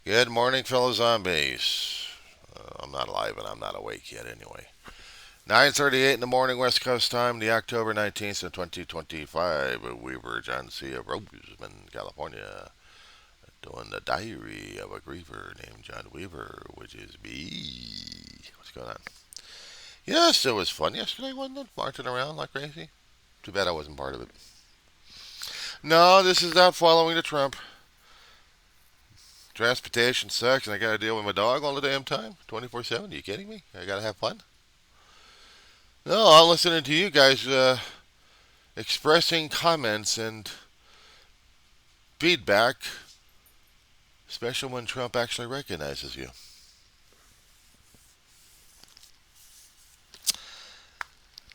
Good morning, fellow zombies. I'm not alive and I'm not awake yet anyway. 9:38 in the morning, West Coast time, the October 19th of 2025. Weaver, John C. of Roseman, California. Doing the diary of a griever named John Weaver, which is me. What's going on? Yes, it was fun yesterday, wasn't it? Marching around like crazy. Too bad I wasn't part of it. No, this is not following the Trump. Transportation sucks, and I gotta deal with my dog all the damn time, 24/7. Are you kidding me? I gotta have fun. No, I'm listening to you guys expressing comments and feedback, especially when Trump actually recognizes you.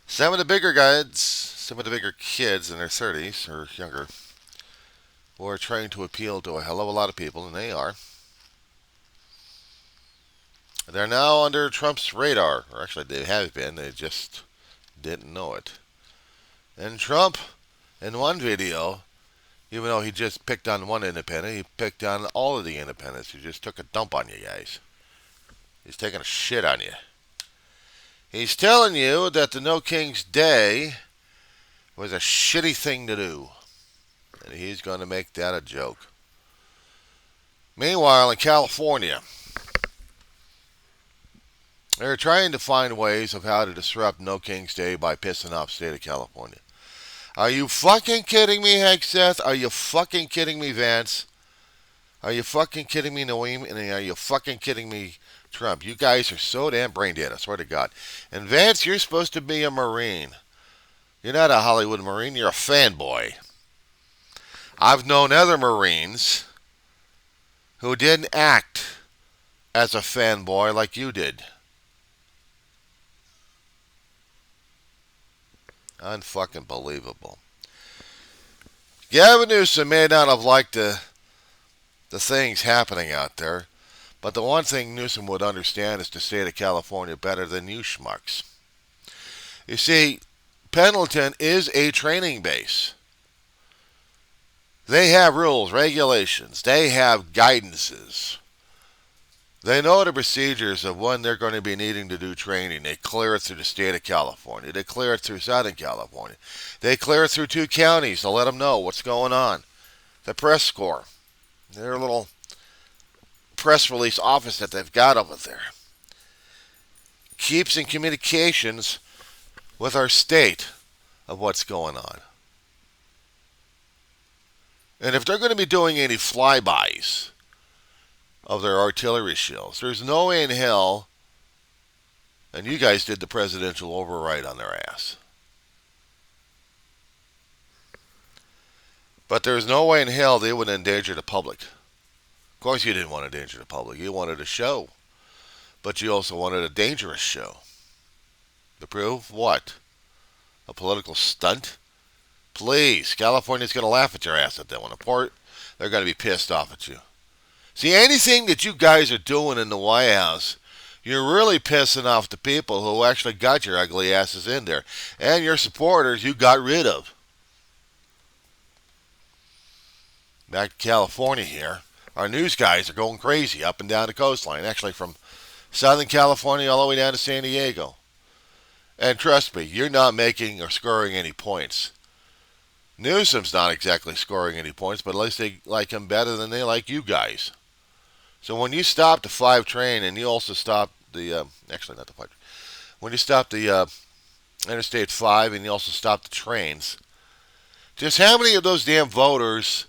Some of the bigger guys, some of the bigger kids in their 30s or younger, who are trying to appeal to a hell of a lot of people, and they are. They're now under Trump's radar, or actually they have been. They just didn't know it. And Trump, in one video, even though he just picked on one independent, he picked on all of the independents. He just took a dump on you guys. He's taking a shit on you. He's telling you that the No King's Day was a shitty thing to do. And he's going to make that a joke. Meanwhile, in California, they're trying to find ways of how to disrupt No King's Day by pissing off the state of California. Are you fucking kidding me, Hegseth? Are you fucking kidding me, Vance? Are you fucking kidding me, Noem? And are you fucking kidding me, Trump? You guys are so damn brain dead, I swear to God. And Vance, you're supposed to be a Marine. You're not a Hollywood Marine, you're a fanboy. I've known other Marines who didn't act as a fanboy like you did. Unfucking believable. Gavin Newsom may not have liked the things happening out there, but the one thing Newsom would understand is the state of California better than you schmucks. You see, Pendleton is a training base. They have rules, regulations, they have guidances. They know the procedures of when they're going to be needing to do training. They clear it through the state of California. They clear it through Southern California. They clear it through two counties to let them know what's going on. The press corps, their little press release office that they've got over there, keeps in communications with our state of what's going on. And if they're going to be doing any flybys of their artillery shells, there's no way in hell, and you guys did the presidential override on their ass. But there's no way in hell they would endanger the public. Of course you didn't want to endanger the public. You wanted a show. But you also wanted a dangerous show. To prove what? A political stunt? Please, California's going to laugh at your ass at that one. They're going to be pissed off at you. See, anything that you guys are doing in the White House, you're really pissing off the people who actually got your ugly asses in there. And your supporters you got rid of. Back to California here. Our news guys are going crazy up and down the coastline. Actually, from Southern California all the way down to San Diego. And trust me, you're not making or scoring any points. Newsom's not exactly scoring any points, but at least they like him better than they like you guys. So when you stop the 5 train and you also stop the, actually not the 5, when you stop the Interstate 5 and you also stop the trains, just how many of those damn voters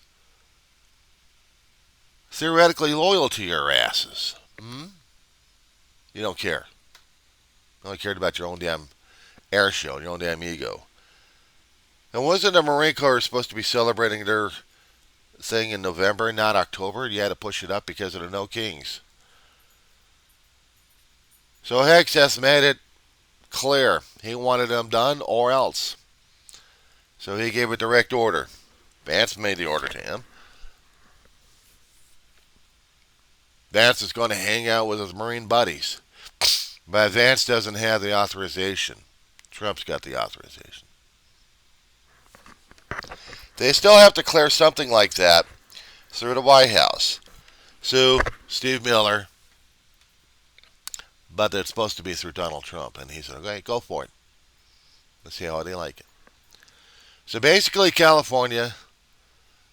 theoretically loyal to your asses? You don't care. You only cared about your own damn air show, your own damn ego. And wasn't the Marine Corps supposed to be celebrating their thing in November, not October? You had to push it up because of the No Kings. So Hegseth made it clear. He wanted them done or else. So he gave a direct order. Vance made the order to him. Vance is going to hang out with his Marine buddies. But Vance doesn't have the authorization. Trump's got the authorization. They still have to clear something like that through the White House. So Steve Miller, but it's supposed to be through Donald Trump. And he said, okay, go for it. Let's see how they like it. So basically, California,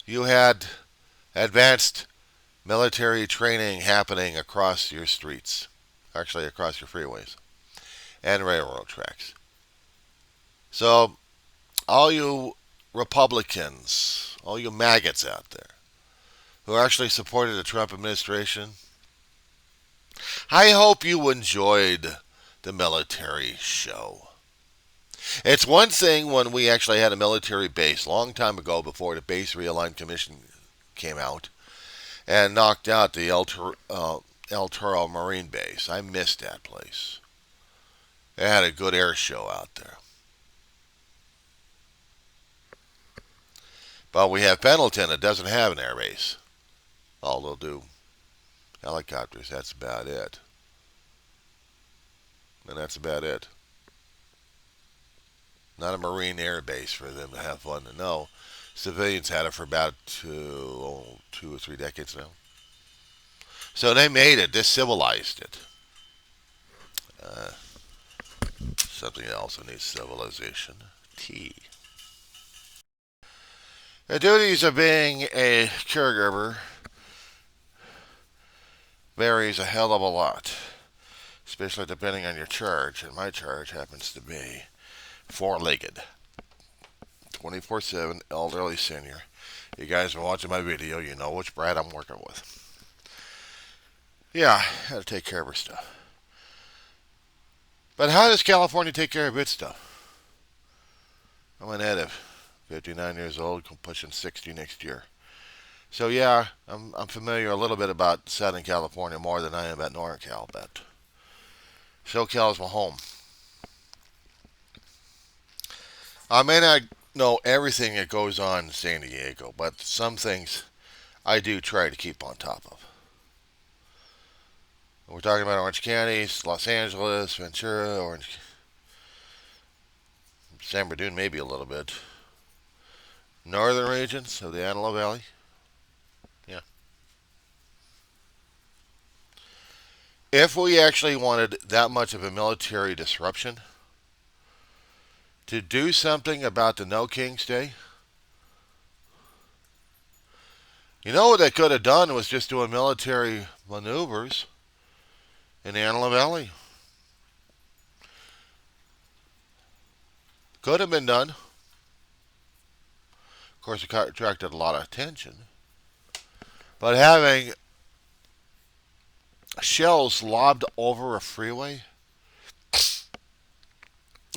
you had advanced military training happening across your streets, actually across your freeways and railroad tracks. So all you Republicans, all you maggots out there who actually supported the Trump administration, I hope you enjoyed the military show. It's one thing when we actually had a military base a long time ago before the Base Realignment Commission came out and knocked out the El Toro Marine Base. I missed that place. They had a good air show out there. But we have Pendleton that doesn't have an air base. All they'll do helicopters, that's about it. And that's about it. Not a Marine air base for them to have fun. No, civilians had it for about 2 or 3 decades now. So they made it. They civilized it. Something else that needs civilization. Tea. The duties of being a caregiver varies a hell of a lot, especially depending on your charge. And my charge happens to be four-legged, 24/7 elderly senior. You guys are watching my video. You know which brat I'm working with. Yeah, how to take care of her stuff. But how does California take care of its stuff? I'm a native, 59 years old, pushing 60 next year. So yeah, I'm familiar a little bit about Southern California more than I am about NorCal, but SoCal is my home. I may not know everything that goes on in San Diego, but some things I do try to keep on top of. We're talking about Orange County, Los Angeles, Ventura, Orange, San Bernardino, maybe a little bit. Northern regions of the Antelope Valley. Yeah. If we actually wanted that much of a military disruption to do something about the No Kings Day, you know what they could have done was just doing military maneuvers in the Antelope Valley. Could have been done. Of course, it attracted a lot of attention. But having shells lobbed over a freeway,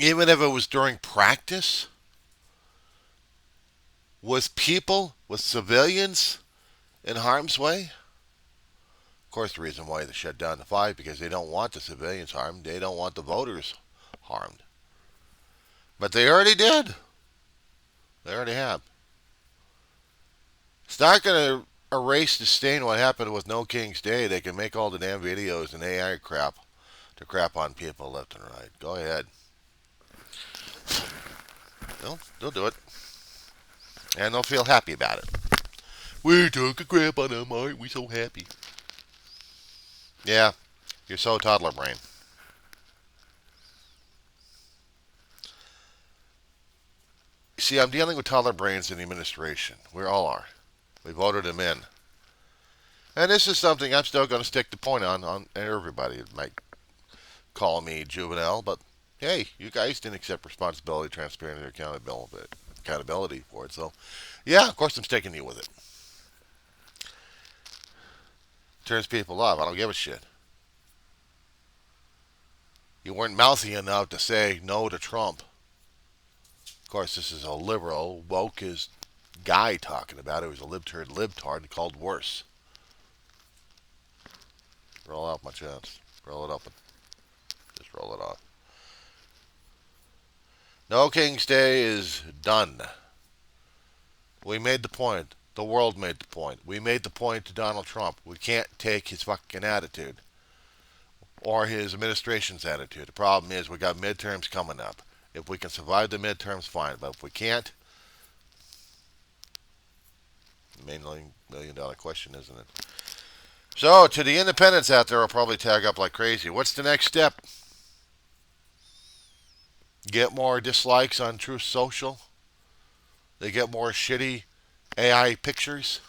even if it was during practice, with people, with civilians in harm's way. Of course, the reason why they shut down the fight because they don't want the civilians harmed. They don't want the voters harmed. But they already did. They already have. It's not going to erase the stain what happened with No King's Day. They can make all the damn videos and AI crap to crap on people left and right. Go ahead. They'll do it. And they'll feel happy about it. We took a crap on them, aren't we so happy? Yeah, you're so toddler brain. See, I'm dealing with toddler brains in the administration. We all are. We voted them in. And this is something I'm still going to stick the point on everybody. It might call me juvenile, but hey, you guys didn't accept responsibility, transparency, or accountability for it. So, yeah, of course I'm sticking you with it. Turns people off. I don't give a shit. You weren't mouthy enough to say no to Trump. Of course, this is a liberal, woke is guy talking about it. It was a libtard called worse. Roll out my chest. Roll it up and just roll it off. No King's Day is done. We made the point. The world made the point. We made the point to Donald Trump. We can't take his fucking attitude or his administration's attitude. The problem is we got midterms coming up. If we can survive the midterms, fine. But if we can't, the $1 million question, isn't it? So, to the independents out there, will probably tag up like crazy. What's the next step? Get more dislikes on Truth Social? They get more shitty AI pictures?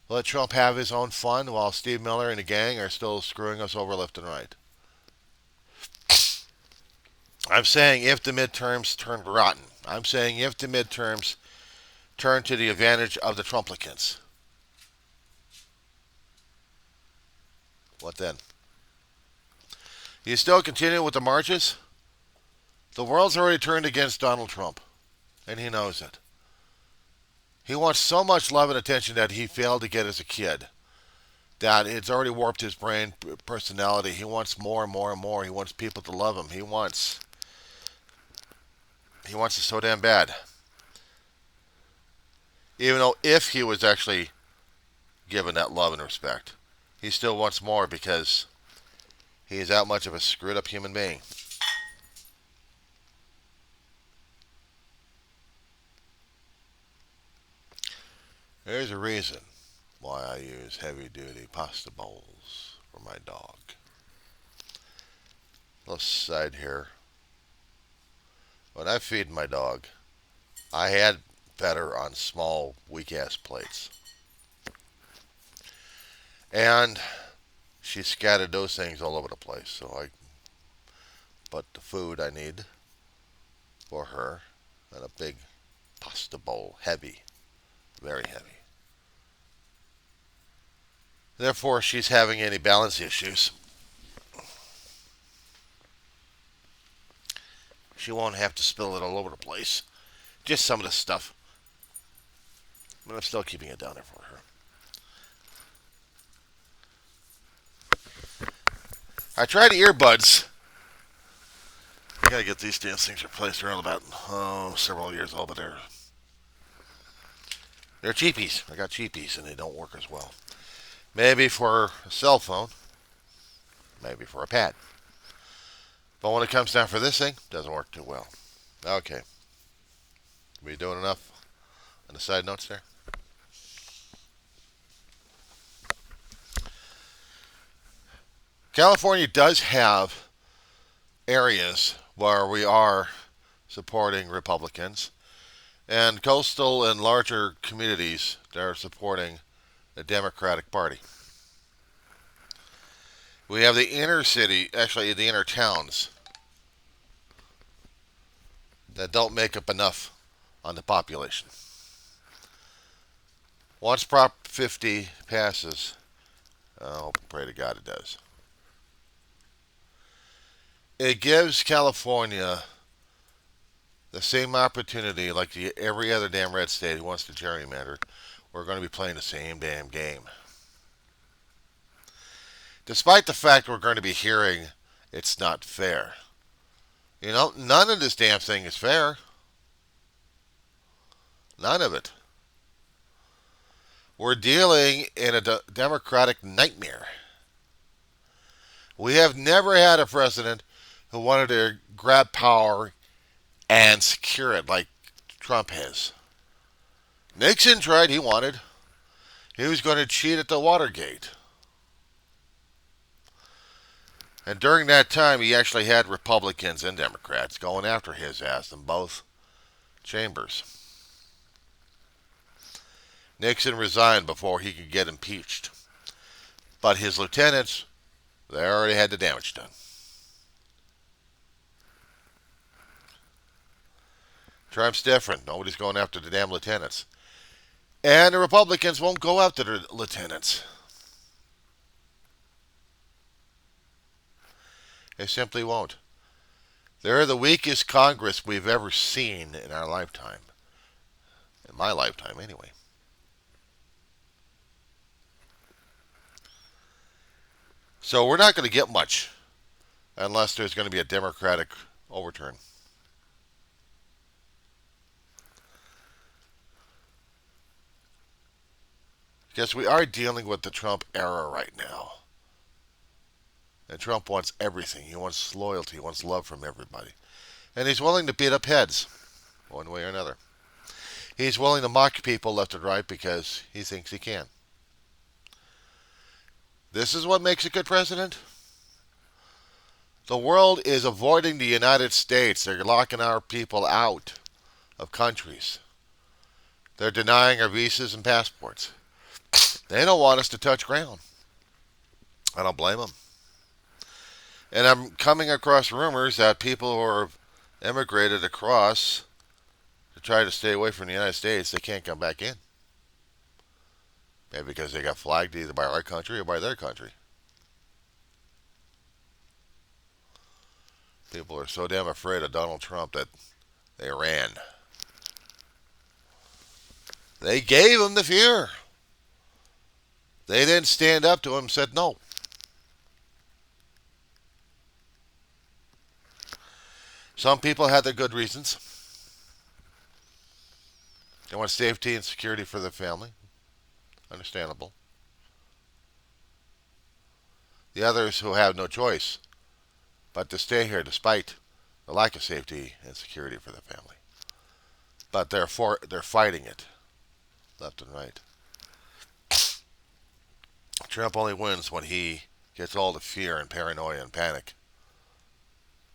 Let Trump have his own fun while Steve Miller and the gang are still screwing us over left and right. I'm saying if the midterms turn rotten. I'm saying if the midterms turn to the advantage of the Trumplicans. What then? You still continue with the marches? The world's already turned against Donald Trump, and he knows it. He wants so much love and attention that he failed to get as a kid. That it's already warped his brain personality. He wants more and more and more. He wants people to love him. He wants it so damn bad. Even though if he was actually given that love and respect, he still wants more because he is that much of a screwed up human being. There's a reason why I use heavy duty pasta bowls for my dog. Little side here. When I feed my dog, I had better on small, weak ass plates. And she scattered those things all over the place. So I put the food I need for her in a big pasta bowl. Heavy. Very heavy. Therefore, if she's having any balance issues, she won't have to spill it all over the place. Just some of the stuff. But I'm still keeping it down there for her. I tried the earbuds. I gotta get these damn things replaced. Around about several years old, but they're cheapies. I got cheapies and they don't work as well. Maybe for a cell phone, maybe for a pad. But when it comes down for this thing, it doesn't work too well. Okay. We doing enough on the side notes there? California does have areas where we are supporting Republicans and coastal and larger communities that are supporting the Democratic Party. We have the inner city, actually the inner towns, that don't make up enough on the population. Once Prop 50 passes, I hope and pray to God it does, it gives California the same opportunity like every other damn red state who wants to gerrymander. We're going to be playing the same damn game. Despite the fact we're going to be hearing it's not fair. You know, none of this damn thing is fair. None of it. We're dealing in a democratic nightmare. We have never had a president who wanted to grab power and secure it like Trump has. Nixon tried, he wanted. He was going to cheat at the Watergate. And during that time, he actually had Republicans and Democrats going after his ass in both chambers. Nixon resigned before he could get impeached. But his lieutenants, they already had the damage done. Trump's different. Nobody's going after the damn lieutenants. And the Republicans won't go after the lieutenants. They simply won't. They're the weakest Congress we've ever seen in our lifetime. In my lifetime, anyway. So we're not going to get much unless there's going to be a Democratic overturn. Because we are dealing with the Trump era right now. And Trump wants everything. He wants loyalty. He wants love from everybody. And he's willing to beat up heads, one way or another. He's willing to mock people left and right because he thinks he can. This is what makes a good president. The world is avoiding the United States. They're locking our people out of countries. They're denying our visas and passports. They don't want us to touch ground. I don't blame them. And I'm coming across rumors that people who are immigrated across to try to stay away from the United States, they can't come back in. Maybe because they got flagged either by our country or by their country. People are so damn afraid of Donald Trump that they ran. They gave him the fear. They didn't stand up to him and said no. Some people had their good reasons. They want safety and security for their family. Understandable. The others who have no choice but to stay here despite the lack of safety and security for their family. But they're fighting it left and right. Trump only wins when he gets all the fear and paranoia and panic.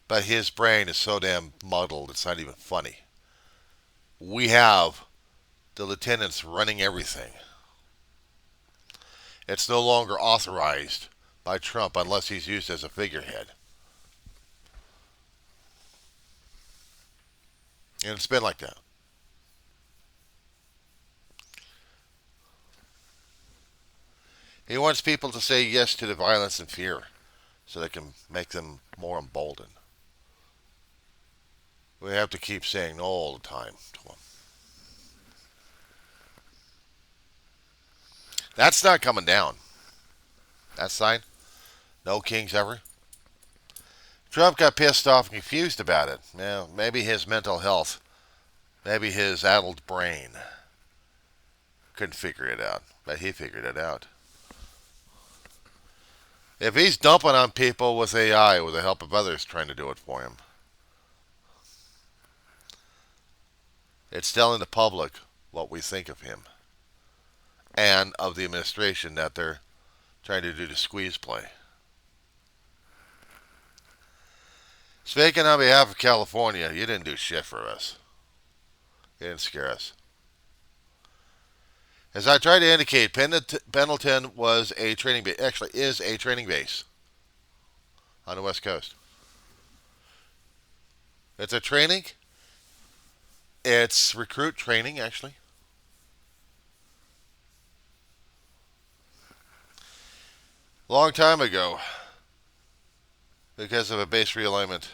But his brain is so damn muddled, it's not even funny. We have the lieutenants running everything. It's no longer authorized by Trump unless he's used as a figurehead. And it's been like that. He wants people to say yes to the violence and fear so they can make them more emboldened. We have to keep saying no all the time to him. That's not coming down. That sign, no kings ever. Trump got pissed off and confused about it. Well, maybe his mental health, maybe his addled brain couldn't figure it out, but he figured it out. If he's dumping on people with AI with the help of others trying to do it for him, it's telling the public what we think of him and of the administration that they're trying to do the squeeze play. Speaking on behalf of California, you didn't do shit for us. You didn't scare us. As I tried to indicate, Pendleton was a training base, actually is a training base on the West Coast. It's a training. It's recruit training, actually. Long time ago, because of a base realignment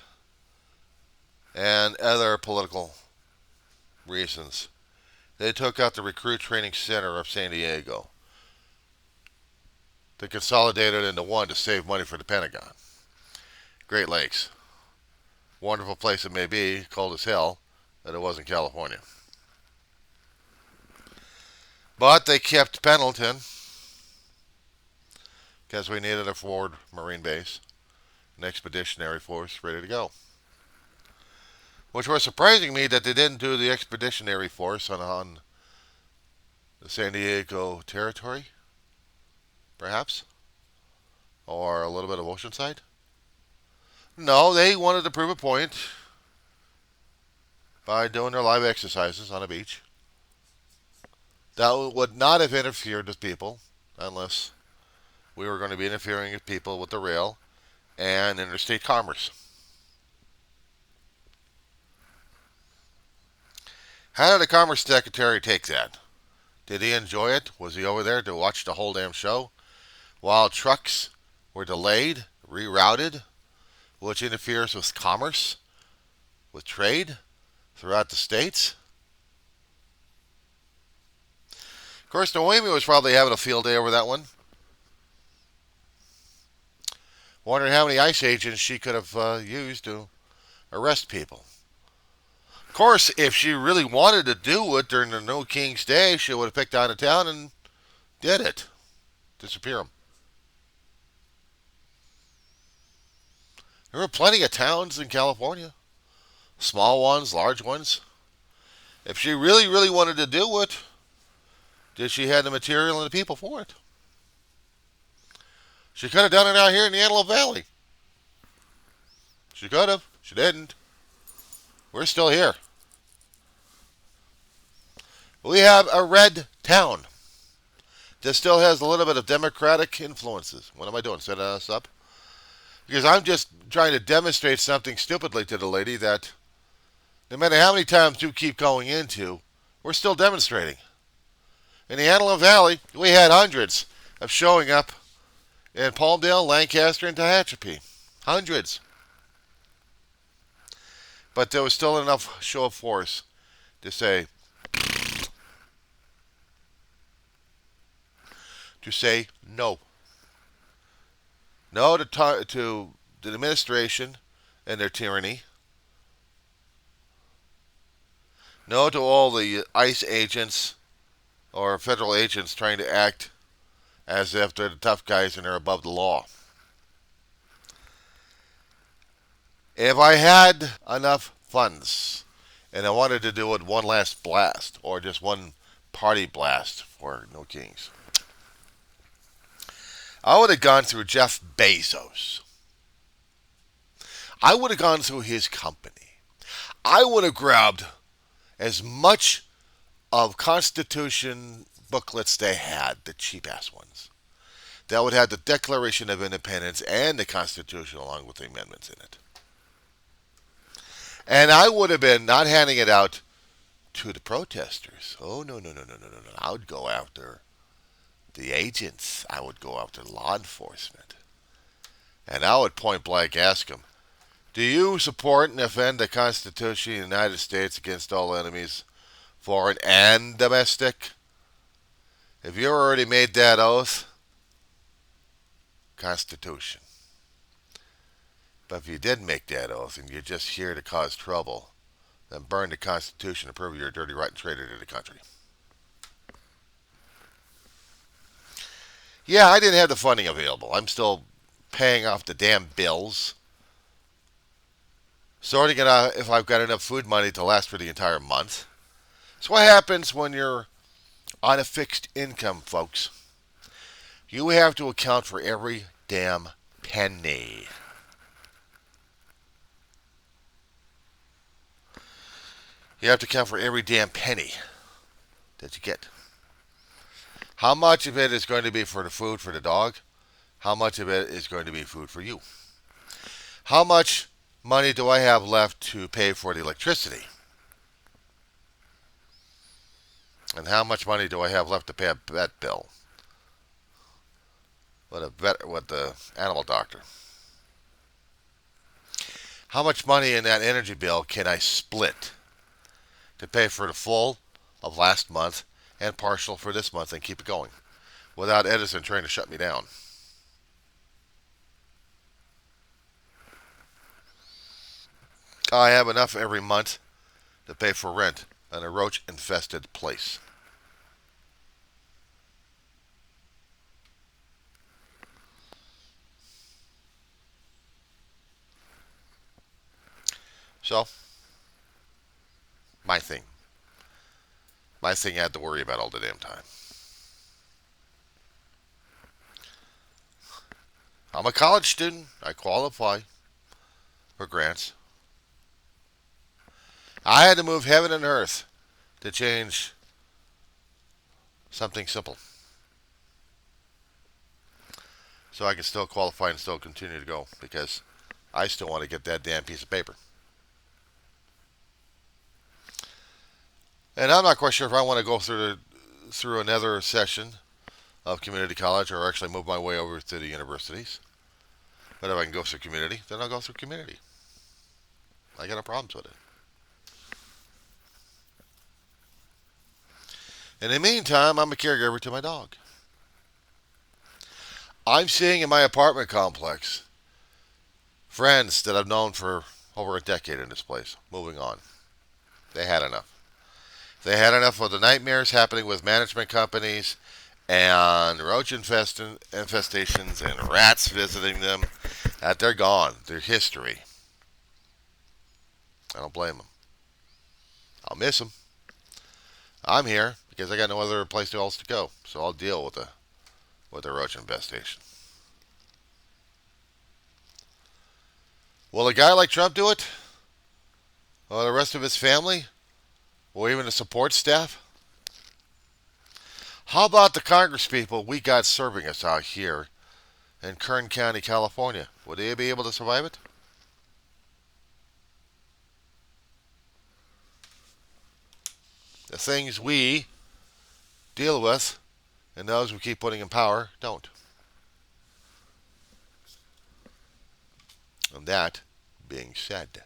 and other political reasons, they took out the Recruit Training Center of San Diego. They consolidated it into one to save money for the Pentagon. Great Lakes. Wonderful place it may be, cold as hell, but it was in California. But they kept Pendleton because we needed a forward Marine base, an expeditionary force ready to go. Which was surprising me that they didn't do the expeditionary force on the San Diego territory, perhaps, or a little bit of Oceanside. No, they wanted to prove a point by doing their live exercises on a beach. That would not have interfered with people unless we were going to be interfering with people with the rail and interstate commerce. How did the Commerce Secretary take that? Did he enjoy it? Was he over there to watch the whole damn show? While trucks were delayed, rerouted, which interferes with commerce, with trade throughout the states? Of course, Noemi was probably having a field day over that one. Wondering how many ICE agents she could have used to arrest people. Of course, if she really wanted to do it during the No King's Day, she would have picked out a town and did it. Disappear them. There were plenty of towns in California. Small ones, large ones. If she really, really wanted to do it, did she have the material and the people for it? She could have done it out here in the Antelope Valley. She could have. She didn't. We're still here. We have a red town that still has a little bit of Democratic influences. What am I doing? Setting us up? Because I'm just trying to demonstrate something stupidly to the lady that no matter how many times you keep going into, we're still demonstrating. In the Antelope Valley, we had hundreds of showing up in Palmdale, Lancaster, and Tehachapi. Hundreds. But there was still enough show of force to say no. No to the administration and their tyranny. No to all the ICE agents or federal agents trying to act as if they're the tough guys and they're above the law. If I had enough funds and I wanted to do it one last blast or just one party blast for No Kings, I would have gone through Jeff Bezos. I would have gone through his company. I would have grabbed as much of Constitution booklets they had, the cheap ass ones, that would have the Declaration of Independence and the Constitution along with the amendments in it. And I would have been not handing it out to the protesters. Oh, no, no, no, no, no, no, no. I would go after the agents. I would go after law enforcement. And I would point blank ask them, do you support and defend the Constitution of the United States against all enemies, foreign and domestic? If you already made that oath, Constitution. But if you didn't make that oath and you're just here to cause trouble, then burn the Constitution and prove you're a dirty, rotten traitor to the country. Yeah, I didn't have the funding available. I'm still paying off the damn bills. Sorting it out if I've got enough food money to last for the entire month. So what happens when you're on a fixed income, folks? You have to account for every damn penny. You have to account for every damn penny that you get. How much of it is going to be for the food for the dog? How much of it is going to be food for you? How much money do I have left to pay for the electricity? And how much money do I have left to pay a vet bill? With the animal doctor? How much money in that energy bill can I split to pay for the full of last month and partial for this month and keep it going without Edison trying to shut me down? I have enough every month to pay for rent in a roach-infested place. So, my thing. My thing I had to worry about all the damn time. I'm a college student. I qualify for grants. I had to move heaven and earth to change something simple. So I can still qualify and still continue to go because I still want to get that damn piece of paper. And I'm not quite sure if I want to go through another session of community college or actually move my way over to the universities. But if I can go through community, then I'll go through community. I got no problems with it. In the meantime, I'm a caregiver to my dog. I'm seeing in my apartment complex friends that I've known for over a decade in this place moving on. They had enough. They had enough of the nightmares happening with management companies and roach infestations and rats visiting them. That they're gone. They're history. I don't blame them. I'll miss them. I'm here because I got no other place else to go, so I'll deal with the roach infestation. Will a guy like Trump do it? Or the rest of his family? Or even the support staff? How about the Congress people we got serving us out here in Kern County, California? Would they be able to survive it? The things we deal with and those we keep putting in power don't. And that being said,